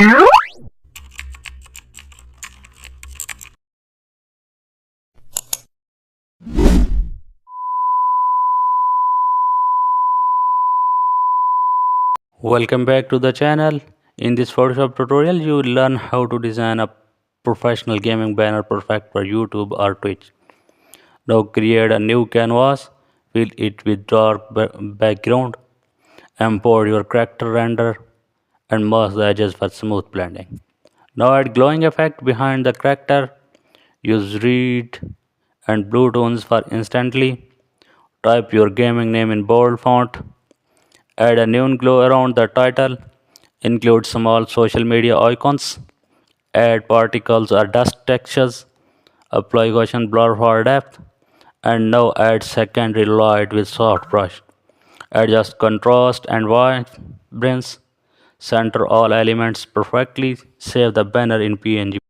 Welcome back to the channel. In this Photoshop tutorial, you will learn how to design a professional gaming banner perfect for YouTube or Twitch. Now create a new canvas, fill it with dark background, import your character render, and mask the edges for smooth blending. Now add glowing effect behind the character. Use red and blue tones for instantly. Type your gaming name in bold font. Add a neon glow around the title. Include small social media icons. Add particles or dust textures. Apply Gaussian blur for depth. And now add secondary light with soft brush. Adjust contrast and vibrance. Center all elements perfectly. Save the banner in PNG.